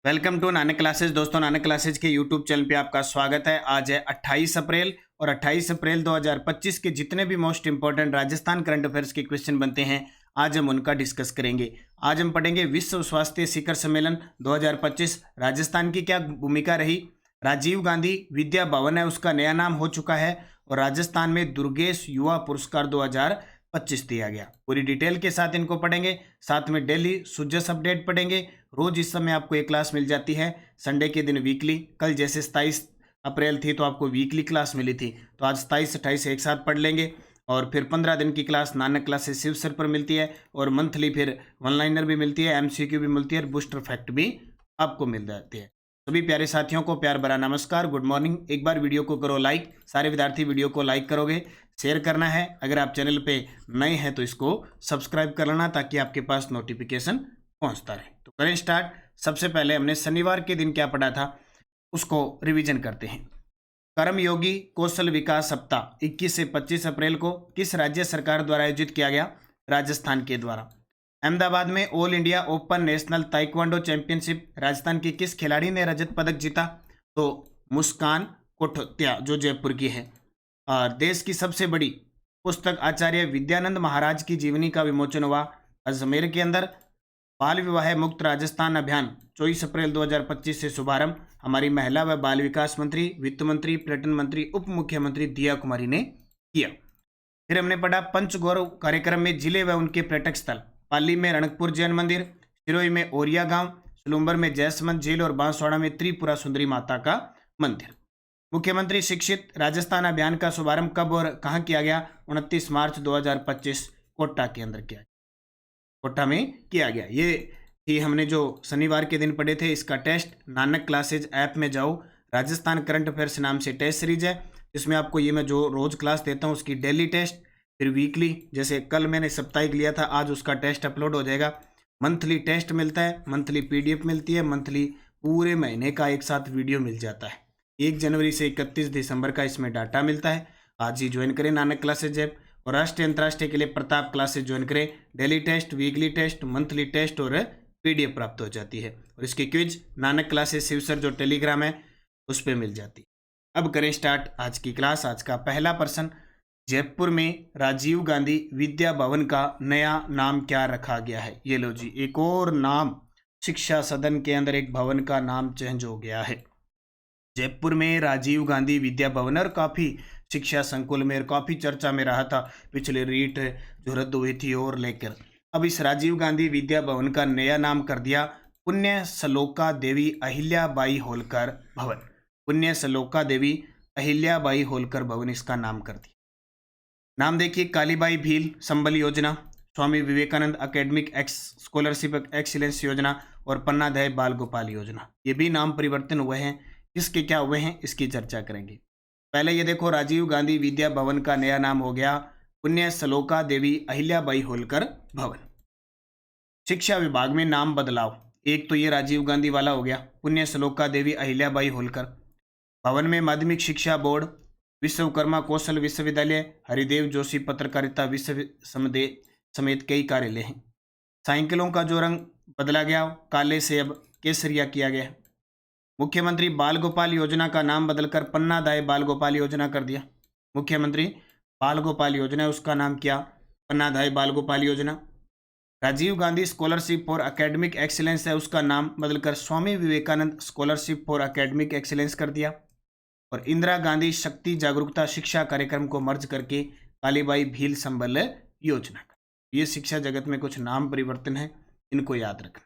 Welcome to Nanak classes. दोस्तों, Nanak classes के YouTube channel पे आपका स्वागत है। आज है 28 अप्रैल और 28 अप्रैल 2025 के जितने भी most important Rajasthan current affairs के क्वेश्चन बनते हैं, आज हम उनका डिस्कस करेंगे। आज हम पढ़ेंगे विश्व स्वास्थ्य शिखर सम्मेलन 2025, राजस्थान की क्या भूमिका रही, राजीव गांधी विद्या भवन है उसका नया नाम हो चुका है, और राजस्थान में दुर्गेश युवा पुरस्कार 2025 दिया गया। पूरी डिटेल के साथ इनको पढ़ेंगे। साथ में डेली सुजस अपडेट पढ़ेंगे। रोज इस समय आपको एक क्लास मिल जाती है, संडे के दिन वीकली। कल जैसे 27 अप्रैल थी तो आपको वीकली क्लास मिली थी, तो आज 27-28 एक साथ पढ़ लेंगे। और फिर 15 दिन की class Nanak classes Shiv sir पर मिलती है, और मंथली फिर वन लाइनर भी मिलती है, एमसीक्यू भी मिलती है, और बूस्टर फैक्ट भी आपको मिल जाती है। सभी प्यारे साथियों को प्यार भरा नमस्कार, गुड मॉर्निंग। एक बार वीडियो को करो लाइक, सारे विद्यार्थी वीडियो को लाइक करोगे, शेयर करना है। अगर आप चैनल पे नए हैं तो इसको सब्सक्राइब कर लेना, ताकि आपके पास नोटिफिकेशन पहुंचता रहे। तो करें स्टार्ट। सबसे पहले हमने शनिवार के दिन क्या पढ़ा था उसको रिवीजन करते हैं। कर्मयोगी कौशल विकास सप्ताह 21 से 25 अप्रैल को किस राज्य सरकार द्वारा आयोजित किया गया? राजस्थान के द्वारा। अहमदाबाद में all India open national taekwondo championship, Rajasthan की किस खिलाड़ी ने रजत पदक जीता? तो मुस्कान कोठत्या, जो जयपुर की है। और देश की सबसे बड़ी पुस्तक आचार्य विद्यानंद महाराज की जीवनी का विमोचन हुआ अजमेर के अंदर। बाल विवाह मुक्त राजस्थान अभियान 24 अप्रैल 2025 से शुभारंभ हमारी महिला व बाल विकास मंत्री, वित्त मंत्री, पर्यटन मंत्री, उप मुख्यमंत्री दिया कुमारी ने किया। फिर हमने पढ़ा पंचगौरव कार्यक्रम में जिले व उनके पर्यटक स्थल। पाली में रणकपुर जैन मंदिर, सिरोही में ओरिया गांव, सलूम्बर में जयसमंद झील, और बांसवाड़ा में त्रिपुरा सुंदरी माता का मंदिर। मुख्यमंत्री शिक्षित राजस्थान अभियान का शुभारंभ कब और कहां किया गया? 29 मार्च 2025 कोटा के अंदर किया, कोटा में किया गया। ये ही हमने जो शनिवार के दिन पढ़े थे। इसका टेस्ट नानक क्लासेज ऐप में जाओ, राजस्थान करंट अफेयर्स नाम से टेस्ट सीरीज है, जिसमें आपको ये मैं जो रोज क्लास देता हूँ उसकी डेली टेस्ट, फिर वीकली, जैसे कल मैंने साप्ताहिक लिया था, आज उसका टेस्ट अपलोड हो जाएगा। मंथली टेस्ट मिलता है, मंथली पीडीएफ मिलती है, मंथली पूरे महीने का एक साथ वीडियो मिल जाता है। 1 जनवरी से 31 दिसंबर का इसमें डाटा मिलता है। आज ही ज्वाइन करें नानक क्लासेज ऐप, और राष्ट्रीय अंतर्राष्ट्रीय के लिए प्रताप क्लासेज ज्वाइन करें। Daily test, weekly test, monthly test और पीडीएफ प्राप्त हो जाती है। और इसकी quiz Nanak classes Shiv sir जो टेलीग्राम है उस पर मिल जाती है। अब करें स्टार्ट आज की क्लास। आज का पहला प्रश्न, जयपुर में राजीव गांधी विद्या भवन का नया नाम क्या रखा गया है? ये लो जी, एक और नाम, शिक्षा सदन के अंदर एक भवन का नाम चेंज हो गया है। जयपुर में राजीव गांधी विद्या भवन, और काफ़ी शिक्षा संकुल में और काफ़ी चर्चा में रहा था पिछले रीट जो रद्द हुई थी और लेकर। अब इस राजीव गांधी विद्या भवन का नया नाम कर दिया पुण्य सलोका देवी अहिल्याबाई होलकर भवन। पुण्य सलोका देवी अहिल्याबाई होलकर भवन इसका नाम कर दिया। नाम देखिए, कालीबाई भील संबल योजना, Swami Vivekananda academic scholarship excellence योजना, और पन्ना दयाल बाल गोपाल योजना। ये भी नाम परिवर्तन हुए हैं। किसके क्या हुए हैं इसकी चर्चा करेंगे। पहले ये देखो, राजीव गांधी विद्या भवन का नया नाम हो गया पुण्य सलोका देवी अहिल्याबाई होलकर भवन। शिक्षा विभाग में नाम बदलाव, एक तो ये राजीव गांधी वाला हो गया, पुण्य सलोका देवी अहिल्याबाई होलकर भवन में माध्यमिक शिक्षा बोर्ड, विश्वकर्मा कौशल विश्वविद्यालय, हरिदेव जोशी पत्रकारिता विश्वविद्यालय समेत कई कार्यालय हैं। साइकिलों का जो रंग बदला गया, काले से अब केसरिया किया गया। मुख्यमंत्री बाल गोपाल योजना का नाम बदलकर पन्ना दयाल बाल गोपाल योजना कर दिया। मुख्यमंत्री बाल गोपाल योजना उसका नाम किया पन्ना दयाल बाल गोपाल योजना। Rajiv Gandhi scholarship for academic excellence है, उसका नाम बदलकर Swami Vivekananda scholarship for academic excellence कर दिया। और इंदिरा गांधी शक्ति जागरूकता शिक्षा कार्यक्रम को मर्ज करके कालीबाई भील संबल योजना। ये शिक्षा जगत में कुछ नाम परिवर्तन है, इनको याद रखना।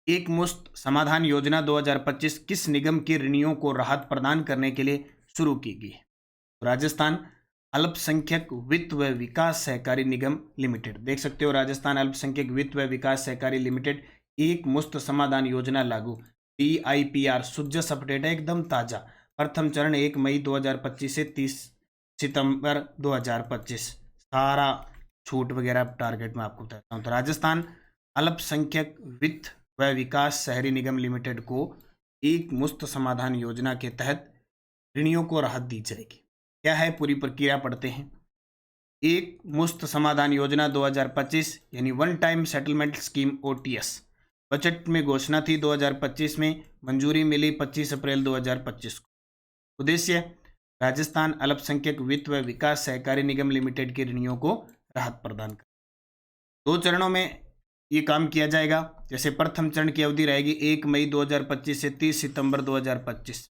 एक मुश्त समाधान योजना 2025 किस निगम के ऋणियों को राहत प्रदान करने के लिए शुरू की गई है? राजस्थान अल्पसंख्यक वित्त व विकास सहकारी निगम लिमिटेड। देख सकते हो, राजस्थान अल्पसंख्यक वित्त व विकास सहकारी लिमिटेड एक मुश्त समाधान योजना लागू, DIPR सुजस अपडेट है, एकदम ताजा। प्रथम चरण 1 मई 2025 से 30 सितंबर 2025। सारा छूट वगैरह टारगेट में आपको बताता हूँ। तो राजस्थान अल्पसंख्यक वित्त व विकास शहरी निगम लिमिटेड को एक मुफ्त समाधान योजना के तहत ऋणियों को राहत दी जाएगी। क्या है पूरी प्रक्रिया पढ़ते हैं। एक मुफ्त समाधान योजना 2025 यानी one time settlement scheme OTS budget में घोषणा थी 2025 में, मंजूरी मिली 25 अप्रैल 2025 को। उद्देश्य राजस्थान अल्पसंख्यक वित्त व विकास सहकारी निगम लिमिटेड के ऋणियों को राहत प्रदान कर। 2 चरणों में ये काम किया जाएगा। जैसे प्रथम चरण की अवधि रहेगी 1 मई 2025 से 30 सितंबर 2025।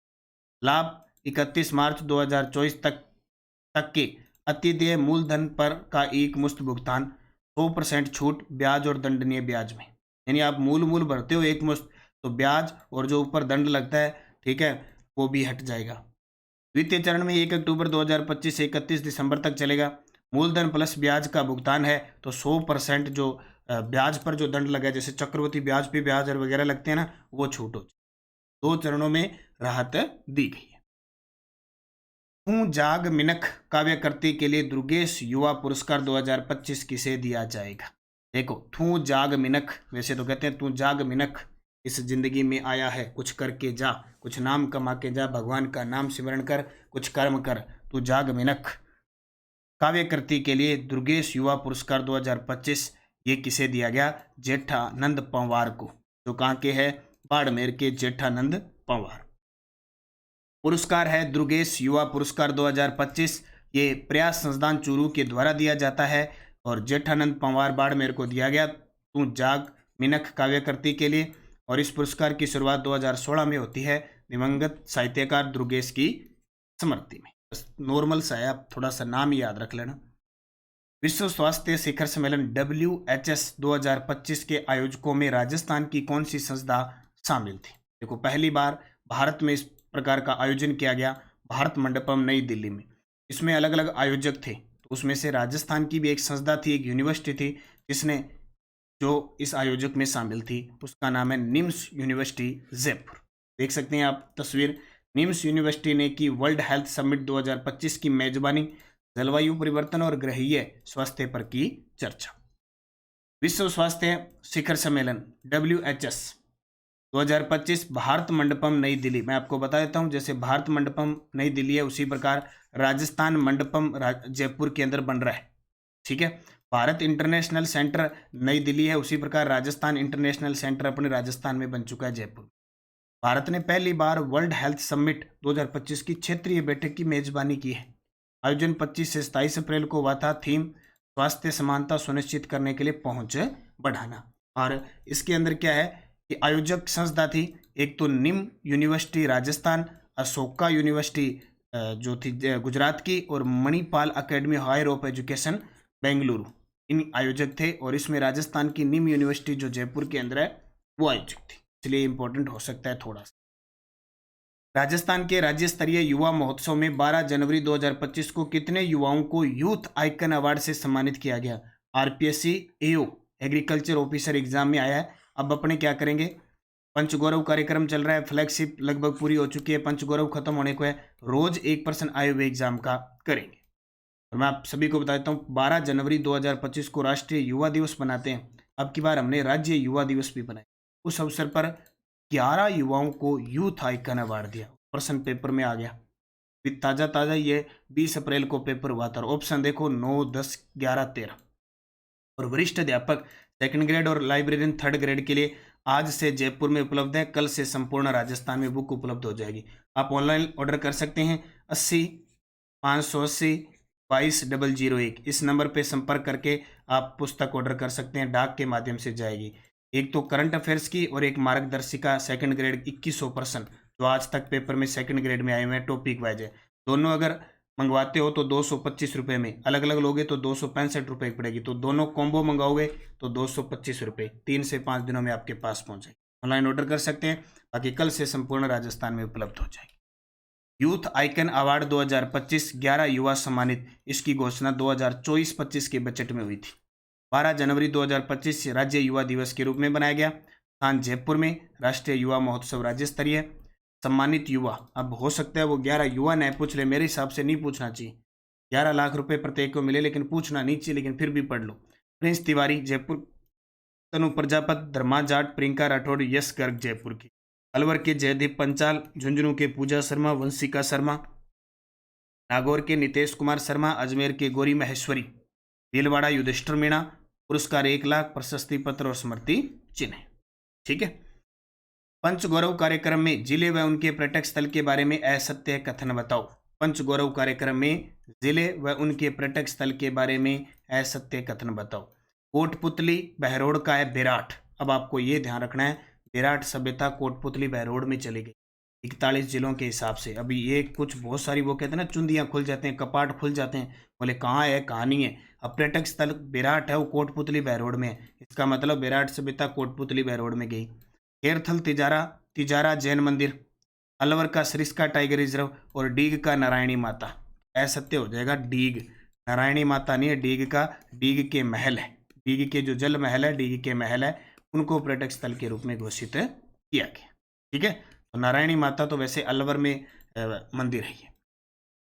लाभ 31 मार्च 2024 तक के अतिदेय मूलधन पर का एक मुश्त भुगतान, 100% छूट ब्याज और दंडनीय ब्याज में। यानी आप मूल भरते हो एक मुश्त, तो ब्याज और जो ऊपर दंड लगता है, ठीक है, वो भी हट जाएगा। द्वितीय चरण में 1 अक्टूबर 2025 से 31 दिसंबर तक चलेगा। मूलधन प्लस ब्याज का भुगतान है तो 100% जो ब्याज पर जो दंड लगा है, जैसे चक्रवृद्धि ब्याज पे ब्याज और वगैरह लगते हैं ना, वो छूट हो जाए। 2 चरणों में राहत दी गई है। हूँ जाग मिनख काव्यकृति के लिए दुर्गेश युवा पुरस्कार 2025 किसे दिया जाएगा? देखो, तू जाग मिनख, वैसे तो कहते हैं तू जाग मिनख, इस जिंदगी में आया है कुछ करके जा, कुछ नाम कमा के जा, भगवान का नाम सिमरण कर, कुछ कर्म कर, तू जाग मिनख काव्यकृति के लिए दुर्गेश युवा पुरस्कार 2025 ये किसे दिया गया? जेठानंद पंवार को, जो कहाँ के है? बाड़मेर के जेठानंद पंवार। पुरस्कार है दुर्गेश युवा पुरस्कार 2025। ये प्रयास संस्थान चूरू के द्वारा दिया जाता है और जेठानंद पंवार बाड़मेर को दिया गया तू जाग मिनख काव्यकृति के लिए। और इस पुरस्कार की शुरुआत 2016 में होती है दिवंगत साहित्यकार दुर्गेश की स्मृति में। नॉर्मल सा है, आप थोड़ा सा नाम याद रख लेना। विश्व स्वास्थ्य शिखर सम्मेलन WHS 2025 के आयोजकों में राजस्थान की कौन सी संस्था शामिल थी? देखो, पहली बार भारत में इस प्रकार का आयोजन किया गया, भारत मंडपम नई दिल्ली में। इसमें अलग अलग आयोजक थे, तो उसमें से राजस्थान की भी एक संस्था थी, एक यूनिवर्सिटी थी जिसने जो इस आयोजक में शामिल थी, उसका नाम है निम्स यूनिवर्सिटी जयपुर। देख सकते हैं आप तस्वीर। निम्स यूनिवर्सिटी ने की वर्ल्ड हेल्थ समिट 2025 की मेजबानी, जलवायु परिवर्तन और ग्रहीय स्वास्थ्य पर की चर्चा। विश्व स्वास्थ्य शिखर सम्मेलन WHS 2025 भारत मंडपम नई दिल्ली। मैं आपको बता देता हूं, जैसे भारत मंडपम नई दिल्ली है, उसी प्रकार राजस्थान मंडपम जयपुर के अंदर बन रहा है, ठीक है। भारत इंटरनेशनल सेंटर नई दिल्ली है, उसी प्रकार राजस्थान इंटरनेशनल सेंटर अपने राजस्थान में बन चुका है, जयपुर। भारत ने पहली बार वर्ल्ड हेल्थ समिट 2025 की क्षेत्रीय बैठक की मेजबानी की है। आयोजन 25 से 27 अप्रैल को हुआ था। थीम स्वास्थ्य समानता सुनिश्चित करने के लिए पहुंच बढ़ाना। और इसके अंदर क्या है कि आयोजक संस्था थी, एक तो निम यूनिवर्सिटी राजस्थान, अशोका यूनिवर्सिटी जो थी गुजरात की, और Manipal academy higher of education Bengaluru, इन आयोजक थे। और इसमें राजस्थान की निम यूनिवर्सिटी जो जयपुर के अंदर है वो आयोजक थी, इसलिए इंपॉर्टेंट हो सकता है थोड़ा सा। राजस्थान के राज्य स्तरीय युवा महोत्सव में 12 जनवरी 2025 को कितने युवाओं को यूथ आइकन अवार्ड से सम्मानित किया गया? RPSC AO agriculture officer exam में आया है। अब अपने क्या करेंगे, पंचगौरव कार्यक्रम चल रहा है, फ्लैगशिप लगभग पूरी हो चुकी है, पंचगौरव खत्म होने को है, रोज 1% आए हुए एग्जाम का करेंगे। और मैं आप सभी को बता देता हूँ 12 जनवरी 2025 को राष्ट्रीय युवा दिवस बनाते हैं। अब की बार हमने राज्य युवा दिवस भी बनाया। उस अवसर पर 11 युवाओं को यूथ आइकन अवार्ड दिया। प्रश्न पेपर में आ गया, ताजा ये 20 अप्रैल को पेपर हुआ था। ऑप्शन देखो 9, 10, 11, 13। और वरिष्ठ अध्यापक 2nd ग्रेड और लाइब्रेरियन 3rd ग्रेड के लिए आज से जयपुर में उपलब्ध है, कल से संपूर्ण राजस्थान में बुक उपलब्ध हो जाएगी। आप ऑनलाइन ऑर्डर कर सकते हैं 80 580 22 001 इस नंबर पे संपर्क करके आप पुस्तक ऑर्डर कर सकते हैं, डाक के माध्यम से जाएगी। एक तो करंट अफेयर्स की और एक मार्गदर्शिका 2nd ग्रेड 2100 प्रश्न जो आज तक पेपर में 2nd ग्रेड में आए हुए हैं, टॉपिक वाइज है। दोनों अगर मंगवाते हो तो 225 रुपये में, अलग अलग लोगे तो 265 रुपये पड़ेगी। तो दोनों कॉम्बो मंगाओगे तो 225 रुपये, 3 से 5 दिनों में आपके पास पहुंचेगी। ऑनलाइन ऑर्डर कर सकते हैं, बाकी कल से संपूर्ण राजस्थान में उपलब्ध हो जाएगी। यूथ आइकन अवार्ड 2025 11 युवा सम्मानित, इसकी घोषणा 2024-25 के बजट में हुई थी। 12 जनवरी 2025 राज्य युवा दिवस के रूप में बनाया गया। स्थान जयपुर में, राष्ट्रीय युवा महोत्सव राज्य स्तरीय। सम्मानित युवा, अब हो सकता है वो 11 युवा न पूछ ले, मेरे हिसाब से नहीं पूछना चाहिए। 11 लाख रुपए प्रत्येक को मिले, लेकिन पूछना नहीं चाहिए, लेकिन फिर भी पढ़ लो। प्रिंस तिवारी जयपुर, तनु प्रजापत, धर्मा जाट, प्रियंका राठौड़, यश गर्ग जयपुर की, अलवर के जयदीप पंचाल, झुंझुनू के पूजा शर्मा, वंशिका शर्मा, नागौर के नितेश कुमार शर्मा, अजमेर के गौरी महेश्वरी, भीलवाड़ा युधिष्ठिर मीणा। पुरस्कार 1 लाख, प्रशस्ति पत्र और स्मृति चिन्ह। ठीक है। पंचगौरव कार्यक्रम में जिले व उनके पर्यटक स्थल के बारे में असत्य कथन बताओ। पंचगौरव कार्यक्रम में जिले व उनके पर्यटक स्थल के बारे में असत्य कथन बताओ। कोटपुतली बहरोड का है विराट। अब आपको ये ध्यान रखना है, विराट सभ्यता कोटपुतली बहरोड में चली गई 41 जिलों के हिसाब से। अभी ये कुछ बहुत सारी वो कहते हैं ना, चुंदियां खुल जाते हैं, कपाट खुल जाते हैं, बोले कहाँ है कहाँ नहीं है। अब पर्यटक स्थल विराट है वो कोटपुतली बहरोड में है, इसका मतलब विराट सभ्यता कोटपुतली बहरोड में गई। खेरथल तिजारा तिजारा जैन मंदिर, अलवर का सरिस्का टाइगर रिजर्व और डीग का नारायणी माता। असत्य हो जाएगा डीग, नारायणी माता नहीं है डीग का, डीग के महल है, डीग के जो जल महल है, डीग के महल है, उनको पर्यटक स्थल के रूप में घोषित किया गया। ठीक है, तो नारायणी माता तो वैसे अलवर में मंदिर है ये।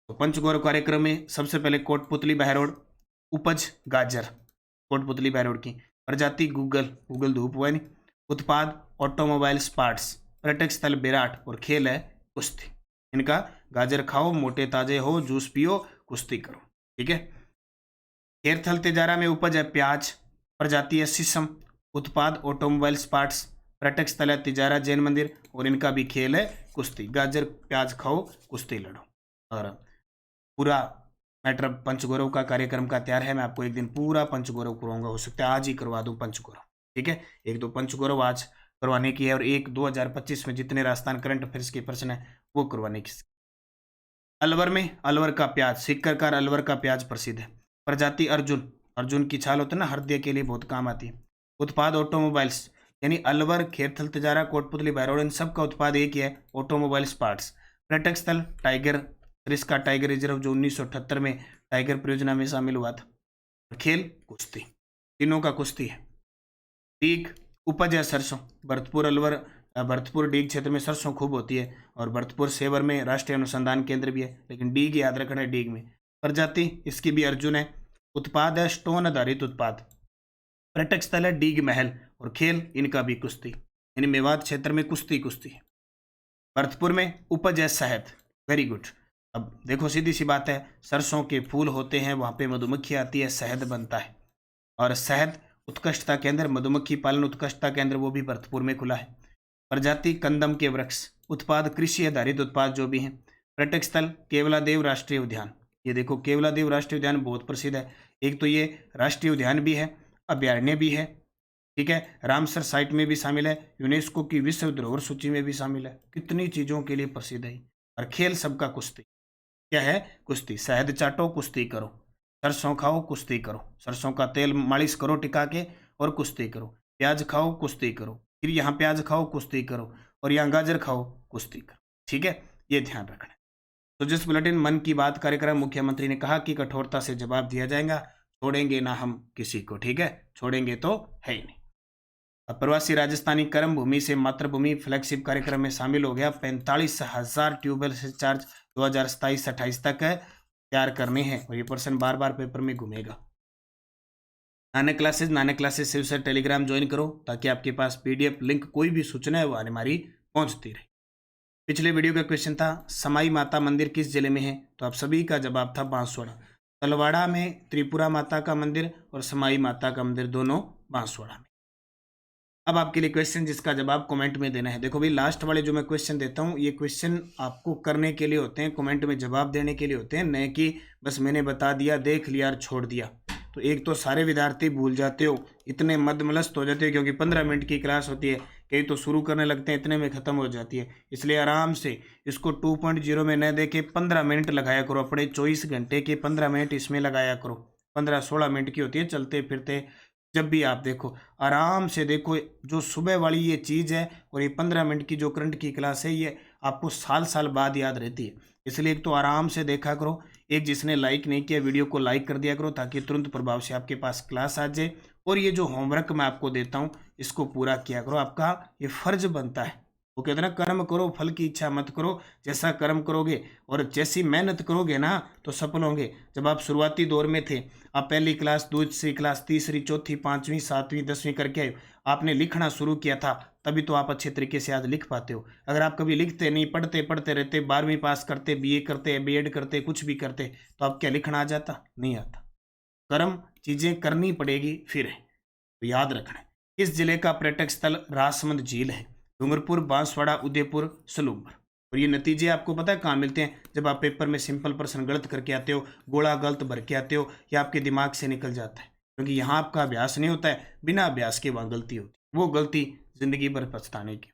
तो पंचगौरव कार्यक्रम में सबसे पहले कोटपुतली बहरोड, उपज गाजर कोटपुतली बहरोड की, प्रजाति गूगल गूगल धूप हुआ नहीं, उत्पाद ऑटोमोबाइल्स पार्ट्स, पर्यटक स्थल विराट और खेल है कुश्ती। इनका गाजर खाओ, मोटे ताजे हो, जूस पियो, कुश्ती करो। ठीक है। खेरथल तिजारा में उपज है प्याज, प्रजाति है शीशम, उत्पाद ऑटोमोबाइल्स पार्ट्स, पर्यटक स्थल है तिजारा जैन मंदिर और इनका भी खेल है कुश्ती। गाजर प्याज खाओ, कुश्ती लड़ो। और पूरा मैटर पंचगौरव का कार्यक्रम का तैयार है, मैं आपको एक दिन पूरा पंचगौरव करवाऊंगा, हो सकता है आज ही करवा दूं पंचगौरव। ठीक है, एक दो पंचगौरव आज करवाने की है और एक 2025 में जितने राजस्थान करंट अफेयर्स के प्रश्न है वो करवाने की। अलवर में अलवर का प्याज, सिक्करकार अलवर का प्याज प्रसिद्ध है। प्रजाति अर्जुन, अर्जुन की छाल होती है ना, हृदय के लिए बहुत काम आती है। उत्पाद ऑटोमोबाइल्स, यानी अलवर खेरथल तिजारा कोटपुतली बहरोड इन सब का उत्पाद एक ही है, ऑटोमोबाइल्स पार्ट्स। पर्यटक स्थल टाइगर सरिस्का टाइगर रिजर्व जो 1978 में टाइगर परियोजना में शामिल हुआ था। खेल कुश्ती, तीनों का कुश्ती है। डीग उपज है सरसों, भरतपुर अलवर भरतपुर डीग क्षेत्र में सरसों खूब होती है और भरतपुर सेवर में राष्ट्रीय अनुसंधान केंद्र भी है, लेकिन डीग याद रखना है डीग में। प्रजाति इसकी भी अर्जुन है। उत्पाद है स्टोन आधारित उत्पाद। पर्यटक स्थल है डीग महल और खेल इनका भी कुश्ती, यानी मेवात क्षेत्र में कुश्ती कुश्ती है। भरतपुर में उपज है शहद, वेरी गुड। अब देखो सीधी सी बात है, सरसों के फूल होते हैं, वहाँ पे मधुमक्खी आती है, शहद बनता है और शहद उत्कृष्टता केंद्र, मधुमक्खी पालन उत्कृष्टता केंद्र वो भी भरतपुर में खुला है। प्रजाति कंदम के वृक्ष, उत्पाद कृषि आधारित उत्पाद जो भी हैं। पर्यटक स्थल केवलादेव राष्ट्रीय उद्यान, ये देखो केवलादेव राष्ट्रीय उद्यान बहुत प्रसिद्ध है। एक तो ये राष्ट्रीय उद्यान भी है, अभ्यारण्य भी है, ठीक है, रामसर साइट में भी शामिल है, यूनेस्को की विश्व धरोहर सूची में भी शामिल है। कितनी चीजों के लिए प्रसिद्ध है। और खेल सबका कुश्ती, क्या है कुश्ती। शहद चाटो कुश्ती करो, सरसों खाओ कुश्ती करो, सरसों का तेल मालिश करो टिका के और कुश्ती करो। प्याज खाओ कुश्ती करो, फिर यहाँ प्याज खाओ कुश्ती करो और यहाँ गाजर खाओ कुश्ती करो। ठीक है, ये ध्यान रखना है। तो जिस बुलेटिन मन की बात कार्यक्रम, मुख्यमंत्री ने कहा कि कठोरता से जवाब दिया जाएगा, छोड़ेंगे ना हम किसी को। ठीक है, छोड़ेंगे तो है ही नहीं। अब प्रवासी राजस्थानी कर्म भूमि से मातृभूमि फ्लैगशिप कार्यक्रम में शामिल हो गया। 45,000 ट्यूबवेल से चार्ज 2027-28 तक है तैयार करने हैं और ये पर्सन बार बार पेपर में घूमेगा। Nanak classes Shiv sir Telegram join करो ताकि आपके पास पीडीएफ लिंक कोई भी सूचना है वो हमारी पहुंचती रहे। पिछले वीडियो का क्वेश्चन था समाई माता मंदिर किस जिले में है, तो आप सभी का जवाब था बांसवाड़ा। तलवाड़ा में त्रिपुरा माता का मंदिर और समाई माता का मंदिर दोनों बांसवाड़ा में। अब आपके लिए क्वेश्चन जिसका जवाब कमेंट में देना है। देखो भाई लास्ट वाले जो मैं क्वेश्चन देता हूँ ये क्वेश्चन आपको करने के लिए होते हैं, कमेंट में जवाब देने के लिए होते हैं, नहीं कि बस मैंने बता दिया देख लिया और छोड़ दिया। तो एक तो सारे विद्यार्थी भूल जाते हो, इतने मदमलस्त हो जाते हो क्योंकि 15 मिनट की क्लास होती है, कई तो शुरू करने लगते हैं इतने में ख़त्म हो जाती है। इसलिए आराम से इसको 2.0 में न दे के 15 मिनट लगाया करो, अपने 24 घंटे के 15 मिनट इसमें लगाया करो। 15-16 मिनट की होती है, चलते फिरते जब भी आप देखो आराम से देखो। जो सुबह वाली ये चीज़ है और ये 15 मिनट की जो करंट की क्लास है ये आपको साल साल बाद याद रहती है। इसलिए एक तो आराम से देखा करो, एक जिसने लाइक नहीं किया वीडियो को लाइक कर दिया करो ताकि तुरंत प्रभाव से आपके पास क्लास आ जाए। और ये जो होमवर्क मैं आपको देता हूँ इसको पूरा किया करो, आपका ये फर्ज बनता है। वो कहते हैं ना कर्म करो फल की इच्छा मत करो, जैसा कर्म करोगे और जैसी मेहनत करोगे ना तो सफल होंगे। जब आप शुरुआती दौर में थे, आप पहली क्लास दूसरी क्लास तीसरी चौथी पाँचवीं सातवीं 10वीं करके आए, आपने लिखना शुरू किया था, तभी तो आप अच्छे तरीके से आज लिख पाते हो। अगर आप कभी लिखते नहीं, पढ़ते पढ़ते रहते, 12वीं पास करते, बीए करते, बीएड करते, कुछ भी करते, तो आप क्या लिखना आ जाता? नहीं आता। कर्म चीज़ें करनी पड़ेगी फिर है, तो याद रखना है। किस जिले का पर्यटक स्थल राजसमंद झील है? डूंगरपुर, बांसवाड़ा, उदयपुर, सलूबर। और ये नतीजे आपको पता है कहाँ मिलते हैं? जब आप पेपर में सिंपल प्रश्न गलत करके आते हो, गोला गलत भर के आते हो, या आपके दिमाग से निकल जाता है, क्योंकि यहाँ आपका अभ्यास नहीं होता है, बिना अभ्यास के वहाँ गलती होती है, वो गलती जिंदगी भर पछताने की।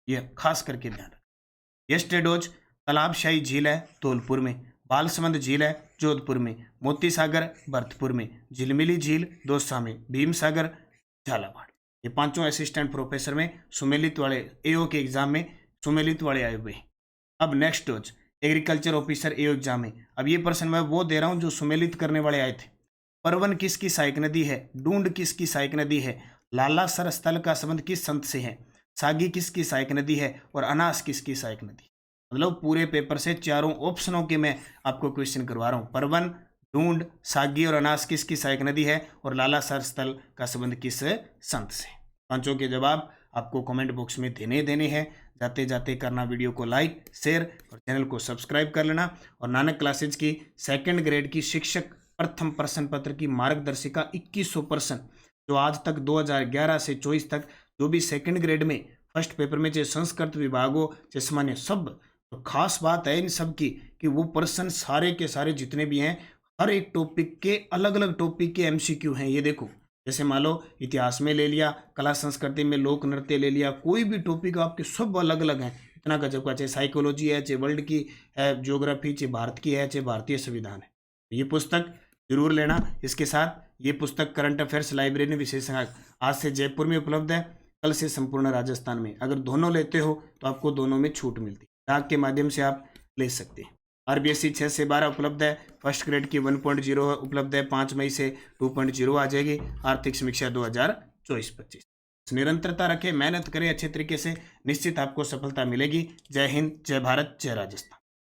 ये खास करके ध्यान रखें। यस्टेडोज तालाबशाही झील है धौलपुर में, बालसमंद झील है जोधपुर में, मोती सागर भरतपुर में, झिलमिली झील दौसा में, भीम सागर झालावाड़। ये पांचों असिस्टेंट प्रोफेसर में सुमेलित वाले एओ के एग्जाम में सुमेलित वाले आए हुए हैं। अब नेक्स्ट डोज एग्रीकल्चर ऑफिसर एओ एग्जाम में। अब ये प्रश्न मैं वो दे रहा हूँ जो सुमेलित करने वाले आए थे। परवन किसकी सहायक नदी है? डूंड किसकी सहायक नदी है? लालासर स्थल का संबंध किस संत से है? सागी किसकी सहायक नदी है? और अनास किसकी सहायक नदी? मतलब पूरे पेपर से चारों ऑप्शनों के मैं आपको क्वेश्चन करवा रहा हूँ। परवन, ढूंढ, सागी और अनास किसकी सहायक नदी है? और लालासर स्थल का संबंध किस संत से? पांचों के जवाब आपको कमेंट बॉक्स में देने हैं। जाते जाते करना वीडियो को लाइक, शेयर और चैनल को सब्सक्राइब कर लेना। और नानक क्लासेज की सेकंड ग्रेड की शिक्षक प्रथम प्रश्न पत्र की मार्गदर्शिका 2100 प्रश्न, जो आज तक 2011 से 24 तक जो भी सेकंड ग्रेड में फर्स्ट पेपर में चाहे संस्कृत विभाग हो चाहे सामान्य सब, तो खास बात है इन सब की कि वो प्रश्न सारे के सारे जितने भी हैं हर एक टॉपिक के अलग अलग टॉपिक के एमसीक्यू हैं। ये देखो, जैसे मान लो इतिहास में ले लिया, कला संस्कृति में लोक नृत्य ले लिया, कोई भी टॉपिक आपके सब अलग अलग हैं। इतना गजब का, चाहे साइकोलॉजी है, चाहे वर्ल्ड की है, ज्योग्राफी, चाहे भारत की है, चाहे भारतीय संविधान है। ये पुस्तक जरूर लेना। इसके साथ ये पुस्तक करंट अफेयर्स लाइब्रेरी विशेषज्ञ आज से जयपुर में उपलब्ध है, कल से संपूर्ण राजस्थान में। अगर दोनों लेते हो तो आपको दोनों में छूट मिलती है, डाक के माध्यम से आप ले सकते हैं। आरबीएससी 6 से 12 उपलब्ध है, फर्स्ट ग्रेड की 1.0 उपलब्ध है, 5 मई से 2.0 आ जाएगी। आर्थिक समीक्षा 2024-25। निरंतरता रखें, मेहनत करें अच्छे तरीके से, निश्चित आपको सफलता मिलेगी। जय हिंद, जय भारत, जय राजस्थान।